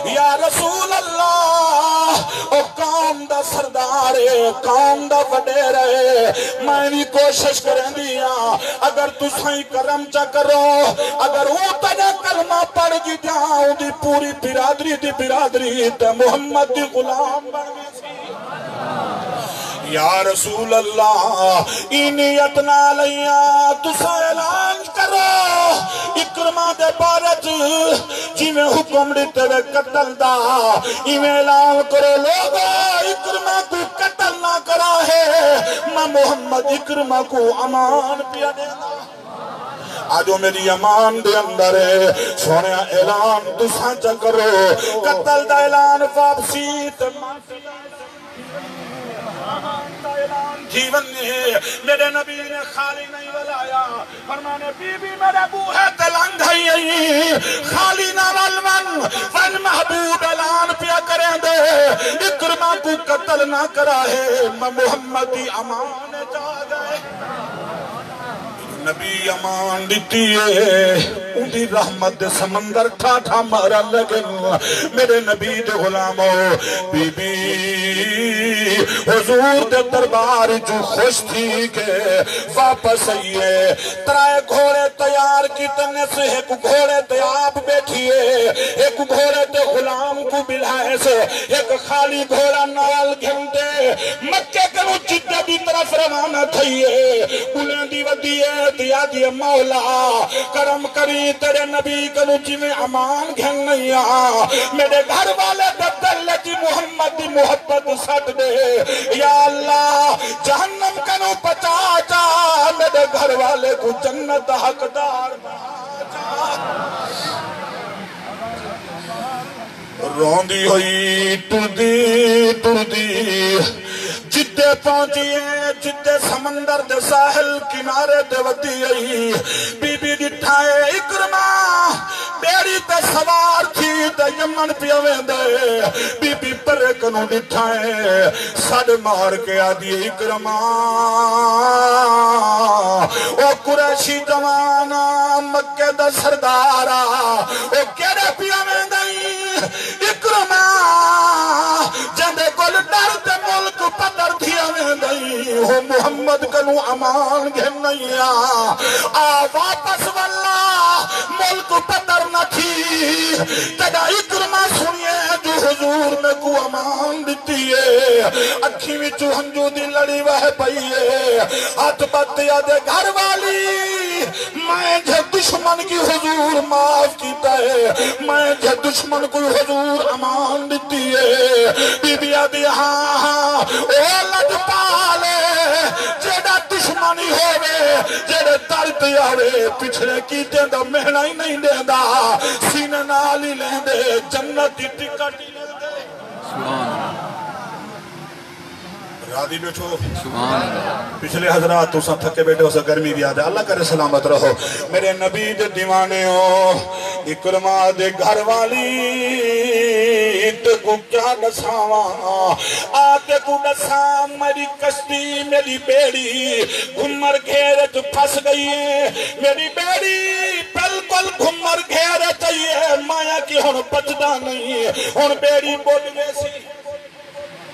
یا رسول اللہ او قوم دا سردار ہے قوم دا وڈیر ہے میں بھی کوشش کریں دیا اگر تسائیں کرم چا کرو اگر وہ تجا کلمہ پڑھ گی جاؤں دی پوری برادری دی برادری تے محمد دی غلام بن گئی سی یا رسول اللہ اینیت نہ لیا تسا اعلان کرو اکرمہ دے بارج جی میں حکم دیتے وے قتل دا ایویں اعلان کرو لوگا اکرمہ کو قتل نہ کرا ہے میں محمد اکرمہ کو امان پیا دینا آجو میری امان دے اندر ہے سونے اعلان تسا چا کرو قتل دا اعلان واپسی جیون نے میرے نبی نے خالی نہیں بلایا فرمانے بی بی میرے بوہے تلنگ ہے خالی نہ والمن فن محبوب اعلان پیا کریں دے اکرمہ کو قتل نہ کرا ہے میں محمدی امان جا گئے نبی امان دیتی ہے اندھی رحمت دے سمندر ٹھاٹھا مارا لگن میرے نبی دے غلاموں بی بی حضور دے دربار جو خوش تھی کہ واپس آئیے ترائے گھوڑے تیار کی تنے سے ایک گھوڑے تے آپ بیٹھیے ایک گھوڑے تے غلام کو بلائے سے ایک خالی گھوڑا نال گھنٹے مکہ کنو جدہ بھی طرف روانہ تھئیے انہیں دی ودیے دیا دیا مولا کرم کری تیرے نبی کنو جی میں امان گھن نہیں میرے گھر والے بدل جی محمد دی محبت سٹ دے یا اللہ جہنم کنو بچا جا میرے گھر والے کو جنت حقدار بنا جا روندی ہوئی ٹردی جدے پہنچیے جدے سمندر دے ساحل کنارے دے ودی آئی بی بی ڈٹھائے اکرمہ بیڑی تے سوار تھی تے یمن پیویں دے بی بی پرے کنو ڈٹھائے سڑ مار کے آدھی اکرمہ او قریشی جوانا مکہ دا سردارا او کیڑے پیویں دے اکرمہ جندے کل ڈر تے ملک پتر دھیا میں دئی ہو محمد کنو امان گھن نہیں آ واپس واللہ ملک پتر نہ تھی تجا اکرمہ سنیے جو حضور میں کو امان دیتی ہے اکھی میں چوہنجو دی لڑی وہ پئیے ہاتھ باتیا دے گھر والی میں جے دشمن کی حضور معاف کیتا ہے میں جے دشمن کو حضور امان دیتی ہے بی بی آدھی ہاں اے لج پالے جیڑا دشمنی ہوئے جیڑے درد آوے پچھلے کیتے دا مہنہ ہی نہیں دے دا سینے نالی لیں دے جنتی ٹکٹی لیں دے راضی بیٹھو پچھلے حضرات تو سب تھکے بیٹھے ہو سا گرمی بھی آدھے اللہ کرے سلامت رہو میرے نبی دے دیوانے ہو اکرمہ دے گھر والی تے کو کیا نساواں آتے کو نسام میری کشتی میری بیڑی گھمر گھیرے تو پھس گئی ہے میری بیڑی بلکل گھمر گھیرے چاہیے مایا کی ہون بچدا نہیں ہون بیڑی بوڑ گئے سی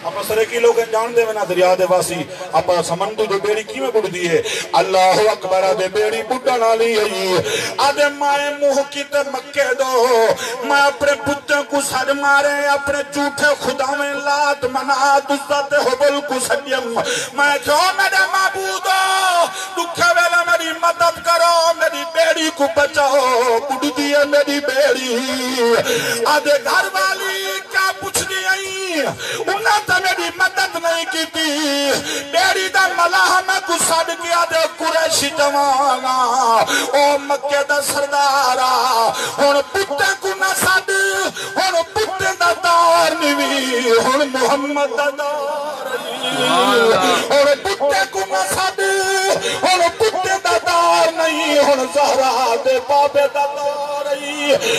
اپا سرے کی لوگ جان دے وینا دریا دے واسی اپا سمندو دے بیڑی کی میں بڑھ دیئے اللہ اکبر دے بیڑی بڑھا نالی ہے آدھے مائے موہ کی تے مکے دو میں اپنے پتوں کو سر مارے اپنے جھوٹے خدا میں لات منات عزت حبل کو سجیم میں جو میرے معبودو دکھے ویلے میری مدد کرو میری بیڑی کو بچاؤ بڑھ دیئے میری بیڑی آدھے گھر والی کیا پوچھ دیئے انہاں تا میری مدد نہیں کی تھی بیڑی دا ملاح میں کو سڑ گیا دے قریشی جوانا او مکہ دا سردارا ہون پتے کو نہ سڑ ہون پتے دا دار نوی ہون محمد دا دار ہون پتے کو نہ سڑ ہون پتے دا دار نہیں ہون زہرہ دے بابے دا دار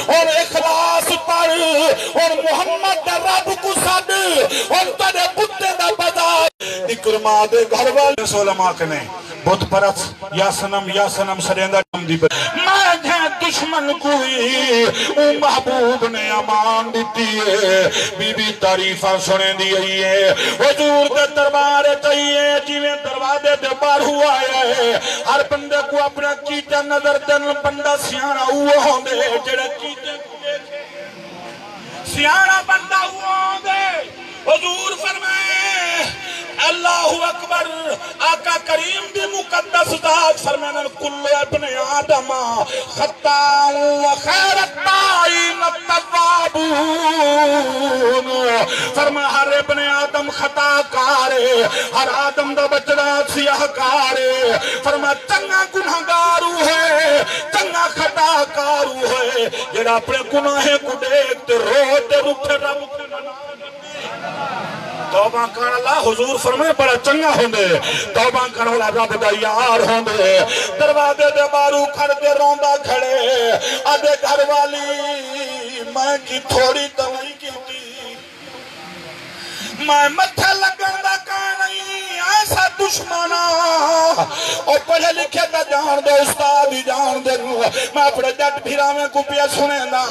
ہون اخلاص پڑھ ہون محمد دا رب کو سڑ ہون تڑے پتے دا بازار اکرمہ دے گھر والے علماء کنے بت پرس یا سنم سریندا جمدی پر میں جہاں دشمن کوئی او محبوب نے امان دیتی ہے بی بی تعریفہ سنے دی ہے حضور دے دربار چاہیے جیویں دروازے دے باہر ہوا ہے ہر بندے کو اپنا کیتا نظر دن بندہ سیانا وہ ہوندے جڑا کیتے سیانا بندہ وہ ہوندے حضور فرمائے اللہ اکبر آقا کریم دی مقدس ذات فرمائے کل ابن آدم خطا و خیر التائین التوابون فرمائے ہر ابن آدم خطا کارے ہر آدم دا بچڑا سیاہ کارے فرمائے چنگا گناہگارو ہے چنگا خطا کارو ہے جڑا اپنے گناہیں کو دیکھتے روتے رکھتے رب توبہ کرن اللہ حضور فرمائے بڑا چنگا ہوندے توبہ کرن والا رب دا یار ہوندے دروازے دے بارو کھڑ دے روندا کھڑے آدھے گھر والی میں کی تھوڑی تو نہیں کیتی میں متھے لگن دا کہاں نہیں ایسا دشمنا اور پڑھے لکھے دا جان دے استاد ہی جان دے میں اپنے جٹ بھیرا میں کو پیا سنے دا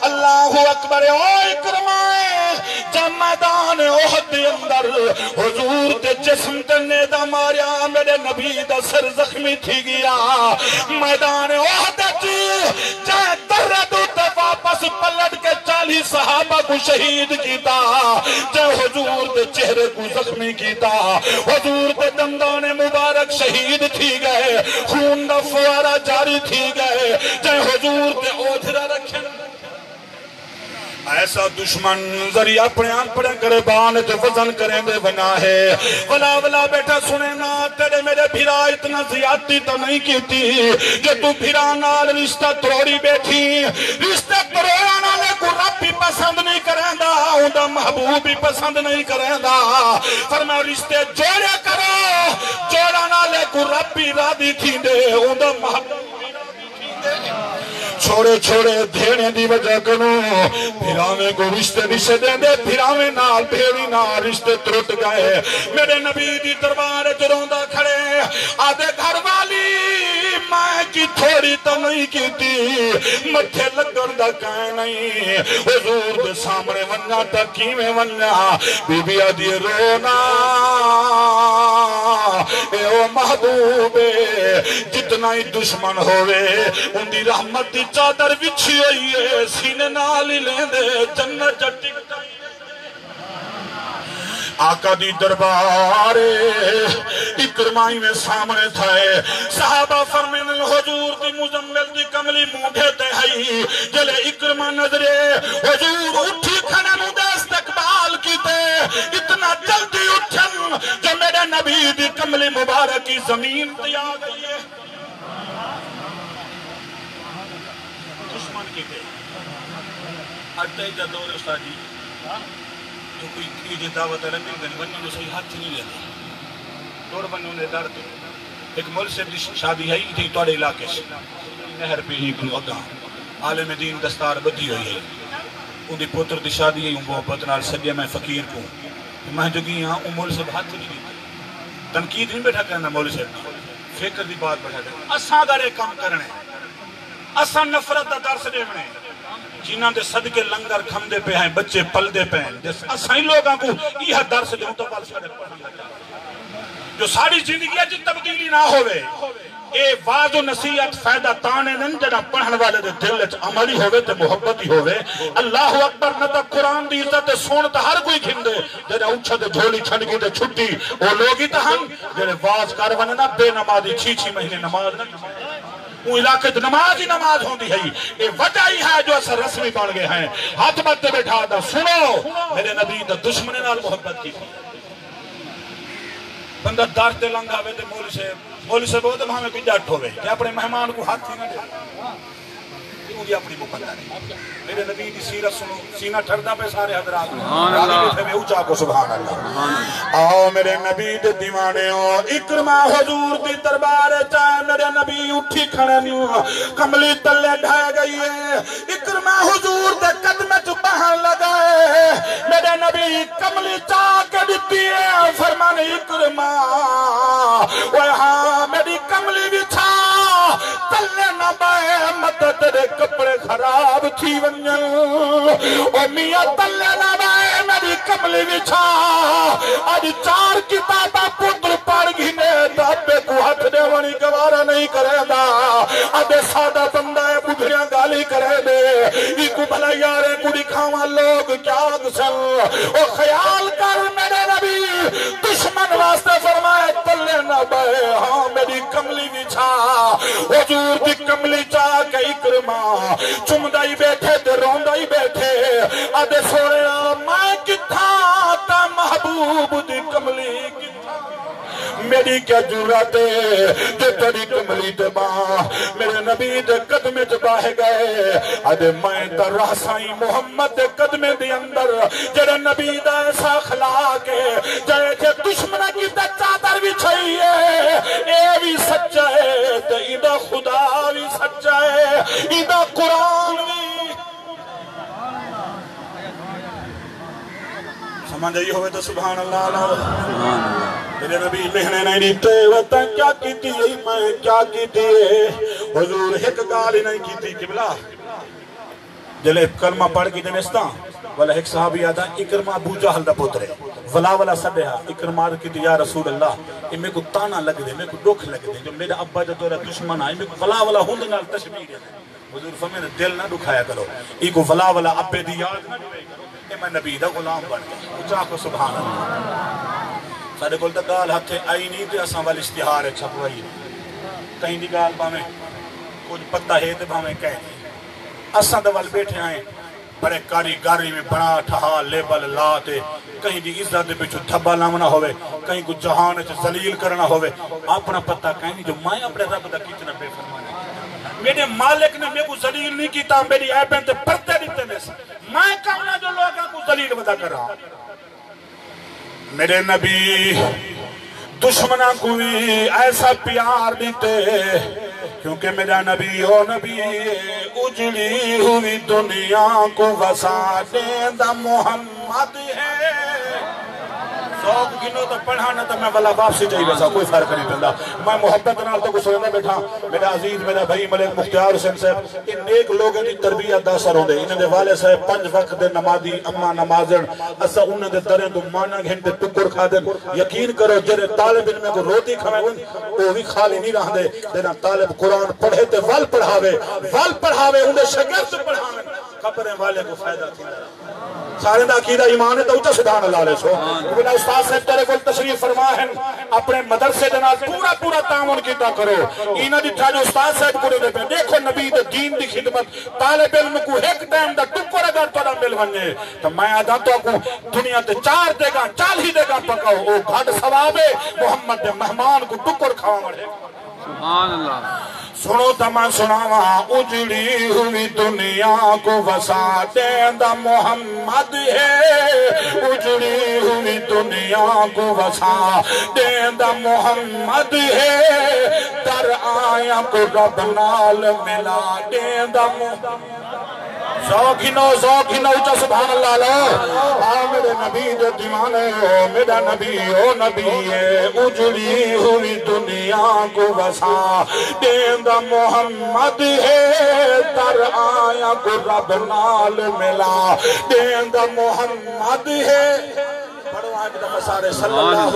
اللہ اکبر او اکرمائے جب میدان احد دے اندر حضور دے جسم تے نیدہ ماریا میرے نبی دا سر زخمی تھی گیا میدان احد جائے درد تے واپس پلٹ کے 40 صحابہ کو شہید کیتا جائے حضور دے چہرے کو زخمی کیتا حضور دے دندان مبارک شہید تھی گئے خون دا فوارہ جاری تھی گئے جائے حضور دے اوجھرہ رکھیں ایسا دشمن ذریعہ اپنے گربان تے وزن کریں دے بنا ہے ولا بیٹا سنے نا تیرے میرے بھیرا اتنا زیادتی تو نہیں کیتی جو تو بھیرا نال رشتہ توڑی بیٹھی رشتہ توڑا نالے کو رب بھی پسند نہیں کریں دا اندہ محبوب بھی پسند نہیں کریں دا فرمایا رشتے جوڑے کرو جوڑا نالے کو رب بھی راضی تھی دے اندہ محبوب چھوڑے دھینے دی وجہ کنو بھیراویں کو رشتے نشے دیں دے بھیراویں نال بھیری نال رشتے ترٹ گئے میرے نبی دی دربار جروندہ کھڑے آدھے گھر والی میں کی تھوڑی تو نہیں کیتی مٹھے لگن دا کہیں نہیں حضور دے سامنے ونیا تکی میں ونیا بی بی آدھی رونا اے او محبوبے جتنا ہی دشمن ہوئے ان دی رحمت دی چادر بچھی ہوئی ہے سینے نالی لیں دے جنت جٹک آقا دی دربار اکرمائی میں سامنے تھائے صحابہ فرمین الحضور دی مزمل دی کملی موڑے تے ہائی جلے اکرمہ نظرے حضور اٹھی کھنے مدے استقبال کی تے اتنا جلدی اٹھن جو میرے نبی دی کملی مبارکی زمین تیا گئی ہے دشمن کی تے اٹھائی جا دور استاد جی جو کوئی کی دعوت ہے لیکن بننے جو صحیح ہاتھ نہیں لیتے دور بننے نے درد ایک ملک سے شادی ہے تھی توڑے علاقے سے نہر پہ ہی کنو اگاں عالم دین دستار بدھی ہوئی ہے ان دی پوتر دی شادی ہے وہ پتنال سجے میں فقیر کو میں جو گئی ہاں مول سے ہاتھ نہیں لیتے تنقید نہیں بیٹھا کرنا مول سے فکر دی بات بیٹھا کرنا اساں دارے کام کرنے اساں نفرت دا درس دیونے جنہاں دے صدقے لنگر کھم دے پہ ہیں بچے پل دے پہ ہیں اساں ہی لوگاں کو یہ درس دے تو پال سارے پڑھنے جو ساری زندگی جی تبدیلی نہ ہوئے اے واض و نصیحت فائدہ تانے نن جڑا پڑھن والے دے دل وچ عملی ہوئے تے محبتی ہوئے اللہ اکبر نہ تا قرآن دی عزت سن تے ہر کوئی کھندے جڑا اونچا تے جھولی چھڑ گئی تے چھٹی او لوگ ہی تے ہن جڑے واز کر ونے نا بے نمازی 6 مہینے نماز نہ وہ علاقے نماز ہی نماز ہوندی ہے یہ وجہ ہی ہے جو اثر رسمی بن گئے ہیں ہاتھ مت بیٹھا دا سنو میرے نبی دا دشمن نال محبت کی بندہ دار تے لنگا ہوئے تے مولی سے بہت ہمیں کوئی جٹ ہوئے کہ اپنے مہمان کو ہاتھ ہی نہ دے انہی اپنی مقدر ہے میرے نبی دی سیرت سنو سینہ ٹھردہ پہ سارے حضرات راضی بیٹھے میں اچھا کو سبحان اللہ آؤ میرے نبی دے دیوانے ہو اکرمہ حضور دی دربار چاہے میرے نبی اٹھی کھڑے نیو کملی تلے ڈھائے گئی ہے اکرمہ حضور دے قدمے تو بہن لگائے میرے نبی کملی چاہ کے دیتی ہے فرمان اکرمہ وہاں تو تیرے کپڑے خراب تھی ونجن او میاں تلے نہ بائے میری کملی وچھا آج 4 کتاباں پتر پڑھ گھنے دابے کو ہاتھ دے ونی گوارا نہیں کرے دا آدھے سادہ بندہ ہے بدھریاں گالی کرے دے ایکو بھلا یارے کو دکھاواں لوگ کیا گسل او خیال کر میرے نبی دشمن واسطے فرمائے تلے نہ بائے ہاں میری کملی وچھا حضور دی کملی چاہ کے اکرما چمدائی بیٹھے تے روندائی بیٹھے آدھے سوڑے میں کتھا تا محبوب دی کملی کتھا میری کیا جرات ہے تیری کملی تے باں میرے نبی دے قدمے تے باہ گئے آدھے میں تا رہسائی محمد دے قدمے دے اندر جڑا نبی دا ایسا اخلاق ہے جڑے جے دشمنہ کی تے چادر بھی چھئیے اے بھی سچا ہے تے ایدہ خدا بھی سچا ہے ایدہ قرآن بھی سمجھ آئی ہوئے تو سبحان اللہ علیہ میرے نبی لہنے نہیں دیتے وطن کیا کیتی ہے میں کیا کیتی ہے حضور ایک گالی نہیں کیتی قبلہ جلے کلمہ پڑھ کی دنستا والا ایک صحابی آدھا اکرمہ ابو جہل دا پوترے ولا سڑیا اکرمہ کیتی یا رسول اللہ یہ میں کو تانا لگ دے میں کو دکھ لگ دے جو میرا ابا جو تورا دشمن آئے میں کو ولا ہوند نال تشبیح ہے حضور فرمائے دل نہ دکھایا کرو ای کو ولا ابے دی یاد نہ دے کرو اے میں نبی دا غلام بن گیا اچھا کو سبحان اللہ سارے کول تا گال ہتھے آئی نہیں تے اساں وال اشتہار ہے چھپوائی کہیں دی گال باویں کچھ پتہ ہے تے باویں کہہ اساں دے وال بیٹھے آئے بڑے کاریگاری میں بڑا ٹھہا لیبل لا تے کہیں دی عزت دے پچھو دھبا لاونا ہوئے کہیں کو جہان وچ ذلیل کرنا ہوئے اپنا پتہ کہیں نہیں جو میں اپنے رب دا کتنا بے فرمانا میرے مالک نے میرے کو ذلیل نہیں کیتا میری عیبیں تے پردے دیتے میں سے میں کامنا جو لوگوں کو ذلیل ودا کر رہا ہوں میرے نبی دشمنہ کو بھی ایسا پیار دیتے کیونکہ میرا نبی او نبی اجڑی ہوئی دنیا کو وسا دیندہ محمد ہے سوک گنو تو پڑھانا تو میں والا باپ سے چاہیے ویسا کوئی فرق نہیں پہندا میں محبت نال تو کچھ سوچنا بیٹھا میرا عزیز میرا بھائی ملک مختار حسین صاحب ان نیک لوگوں کی تربیت دا اثر ہوندے انہاں دے والے صاحب 5 وقت دے نمازی اما نمازن اسا انہاں دے دریں تو مانا گھنٹے ٹکر کھا دے یقین کرو جڑے طالب علم کو روٹی کھاویں او بھی خالی نہیں رہندے جڑا طالب قرآن پڑھے تے ول پڑھاوے ان دے شاگرد پڑھاویں قبریں والے کو فائدہ تھیندا سارے دا عقیدہ ایمان ہے تو اچھا سبحان اللہ علیہ سو بنا استاد صاحب تیرے کو تشریف فرمائیں اپنے مدرسے دے نال پورا تعاون کیتا کرو انہاں دی جو استاد صاحب کو دے پہ دیکھو نبی دے دین دی خدمت طالب علم کو ایک ٹائم دا ٹکر اگر تھوڑا مل ونجے تو میں آدھا تو کو دنیا تے 4 دے گا 40 دے گا پکاؤ او گھڑ ثواب ہے محمد دے مہمان کو ٹکر کھاوا مڑے سبحان اللہ سنو تما سناوا اجڑی ہوئی دنیا کو وسا دیندہ محمد ہے اجڑی ہوئی دنیا کو وسا دیندہ محمد ہے در آیا کو رب نال ملا دیندہ محمد ذوقینو اچھا سبحان اللہ لو میرے نبی دے دیوانے میرا نبی او نبی ہے اجڑی ہوئی دنیا کو وسا دیندہ محمد ہے در آیا کو رب نال ملا دیندہ محمد ہے پڑھو آئے دفعہ سارے صلی اللہ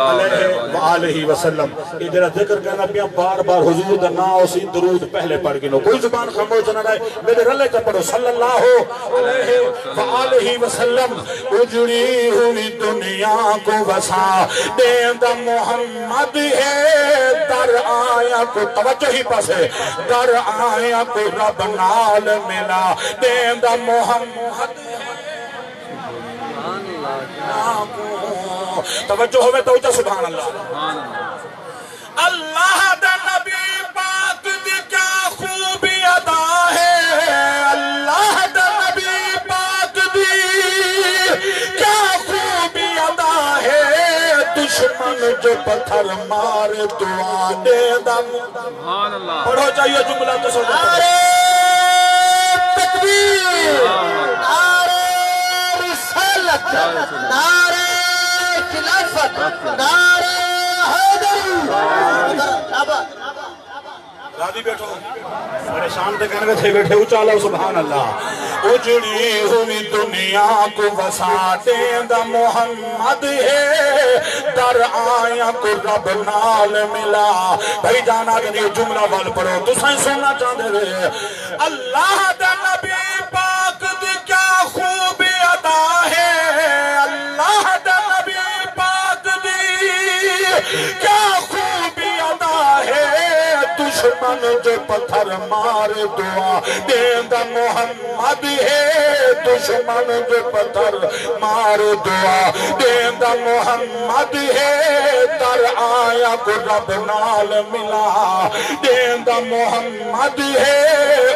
علیہ وآلہ وسلم یہ جرہ ذکر کرنا پیا بار حضور دا ناؤ سی درود پہلے پڑھ گنو کوئی زبان خاموش نہ رہے میرے رلے تا پڑھو صلی اللہ علیہ وآلہ وسلم اجڑی ہوئی دنیا کو وسا دیندہ محمد ہے در آیا کو توجہ ہی پاس ہے در آیا کو رب نال ملا دیندہ محمد ہے توجہ ہوئے تو اچھا سبحان اللہ اللہ دا نبی پاک دی کیا خوبی ادا ہے اللہ دا نبی پاک دی کیا خوبی ادا ہے دشمن جو پتھر مار دعا دے دم پڑھو چاہیے جملہ تو سب نعرہ تکبیر نعرہ خلافت نعرہ حیدری راضی بیٹھو پریشان تے کہنے تھے بیٹھے اچالا سبحان اللہ اجڑی ہوئی دنیا کو وسا دیندا محمد ہے در آیا کو رب نال ملا بھائی جانا کہ جملہ وال پڑھو تو سائیں سننا چاہتے رہے اللہ دا نبی پاک دی کیا خوب ادا ہے اللہ دا نبی پاک دی کیا خوب ادا ہے دشمن جو پتھر مار دعا دیندا محمد ہے دشمن جو پتھر مار دعا دیندا محمد ہے در آیا کو رب نال ملا دیندا محمد ہے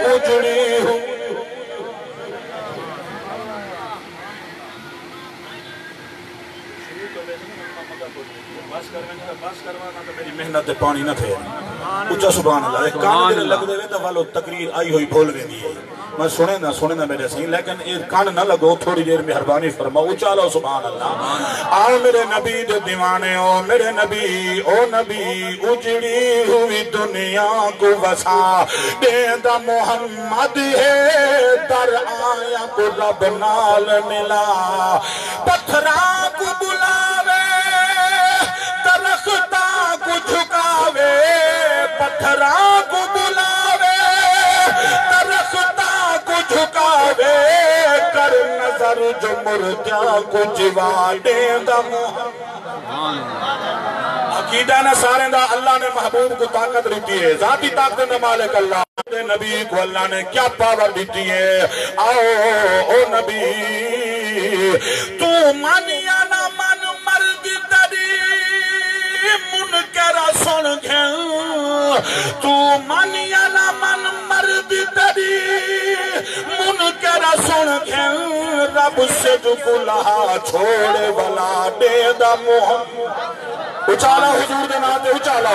اجڑی ہوں بس کروانا تو میری محنت پانی نہ تھے اچھا سبحان اللہ ایک کان میرے لگ دے تو والو تقریر آئی ہوئی بھول گئی دی میں سنے نہ میرے صحیح لیکن ایک کان نہ لگو تھوڑی دیر مہربانی فرماؤ اچھالو سبحان اللہ آؤ میرے نبی دے دیوانے او میرے نبی او نبی اجڑی ہوئی دنیا کو وسا دیندا محمد ہے در آیا کو رب نال ملا پتھراں کو بلاوے درختاں کو جھکاوے پتھراں کو بلاوے درختاں کو جھکاوے کر نظر جو مردیاں کو جوا دیندا عقیدہ نہ سارے دا اللہ نے محبوب کو طاقت دیتی ہے ذاتی طاقت نہ مالک اللہ نبی کو اللہ نے کیا پاور دیتی ہے آؤ او نبی تو مانیا نہ من مرد تری منکر سن گھن تو مانیا نہ من مرد تری منکر سن گھن رب سے جو گلہا چھوڑے والا دیندا محمد اچھالا حضور دے ناتے اچھالا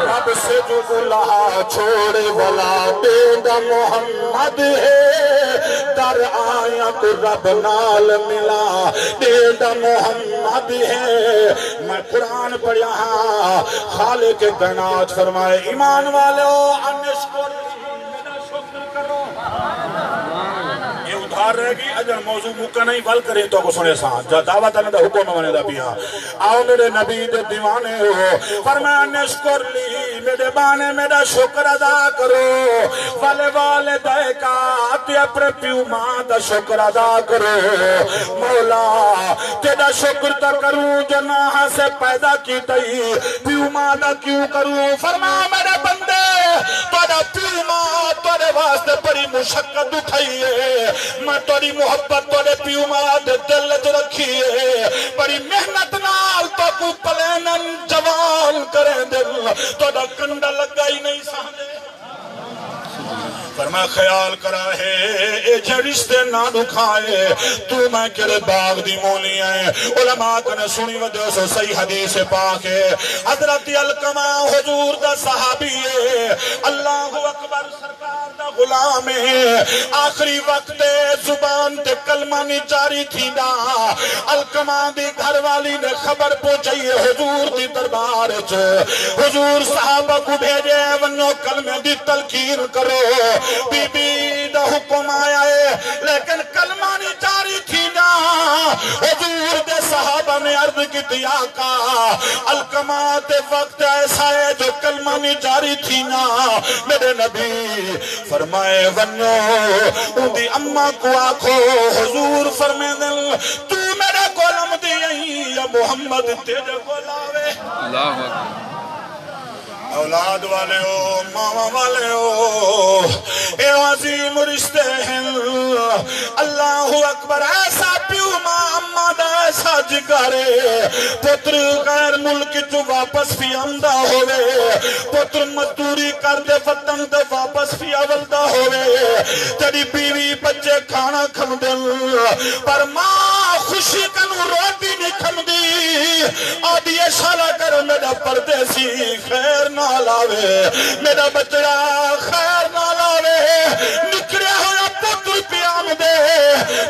رب سے جو گلہا چھوڑے والا دیندا محمد ہے در آیا کو رب نال ملا دیندا محمد ہے میں قرآن پڑھیا ہاں خالق کائنات فرمائے ایمان والے انشکر میرا شکر کرو یہ ادھار رہے گی اجر موضوع مکہ نہیں ول کریں تو کو سنے سان جا دعوت آنے دا حکم بنے دا پیا آؤ میرے نبی دے دیوانے ہو فرمایا نشکر لی میرے بانے میرا شکر ادا کرو والے والے دے کا تے اپنے پیو ماں دا شکر ادا کرو مولا تیرا شکر تا کروں جناح سے پیدا کی تئی پیو ماں دا کیوں کروں فرمایا میرے بندے تیرا پیو ماں تیرے واسطے بڑی مشقت اٹھائیے میں توری محبت توڑے پیو ماں دے دل جو رکھیے بڑی محنت نال تو کو پلینن جوان کریں دل توڑا کنڈا لگائی نہیں سانے فرمایا خیال کرا ہے اے جرشتے نہ دکھائے تو میں کرے باغ دی مونی ہے علماء کنے سنی وجہ سے صحیح حدیث پاک ہے حضرت علقمہ حضور دا صحابی ہے اللہ اکبر سرکار دا غلام ہے آخری وقت زبان تے کلمہ نہیں جاری تھی نا علقمہ دی گھر والی نے خبر پہنچائی حضور دی دربار چ حضور صحابہ کو بھیجے ونو کلمہ دی تلقین کرو بی بی دا حکم آیا ہے لیکن کلمہ نہیں جاری تھی نا حضور دے صحابہ نے عرض کی دیا کا الکمات وقت ایسا ہے جو کلمہ نہیں جاری تھی نا میرے نبی فرمائے ونو اندی اممہ کو آکھو حضور فرمائے دل تو میرے کولم دی یا محمد تیرے کولاوے اللہ اکبر اولاد والے ہو ماما والے ہو اے عظیم رشتے ہیں اللہ اکبر ایسا پیو ماما دا ایسا جگارے پتر غیر ملک جو واپس بھی آمدہ ہوئے پتر مزدوری کر دے وطن دے واپس بھی آولدہ ہوئے تیری بیوی بچے کھانا کھم دل پر ماں خوشی کنو روٹی نہیں کھم دی آدھی اشارہ کر میرا پردیسی خیر نہ لاوے میرا بچڑا خیر نہ لاوے نکرے ہویا پتر پیام دے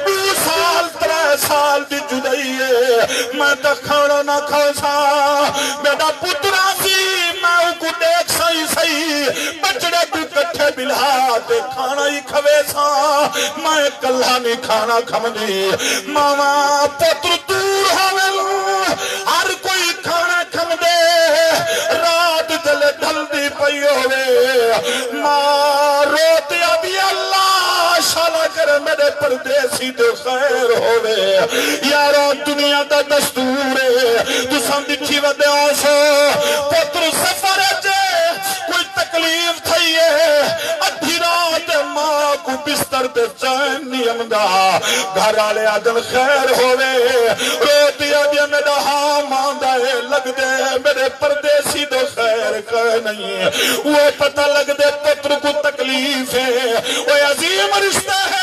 2 سال 3 سال دی جدائی ہے میں تو کھانا نہ کھا سا میرا پترا سی میں کو دیکھ سا ہی سہی بچڑے تو کٹھے بلا تے کھانا ہی کھوے سا میں کلہ نہیں کھانا کھمدی ماما پتر دور ہوئے ہر کوئی کھانا کھمدے رات جلے ڈھل دی پئی ہوئے ماں روتی ابھی اللہ شالا کرے میرے پردیسی دے خیر ہوئے یارو دنیا دا دستور ہے تو سمجھی ودے آسو پتر سفر جے کوئی تکلیف تھئی ہے ادھی رات ماں کو بستر دے چین نہیں امدہ گھر آلے آدم خیر ہوئے روتی ابھی میرا ہاں ماندہ ہے لگ دے میرے پردیسی دے خیر کر نہیں وہ پتہ لگ دے پتر کو تکلیف ہے وہ عظیم رشتہ ہے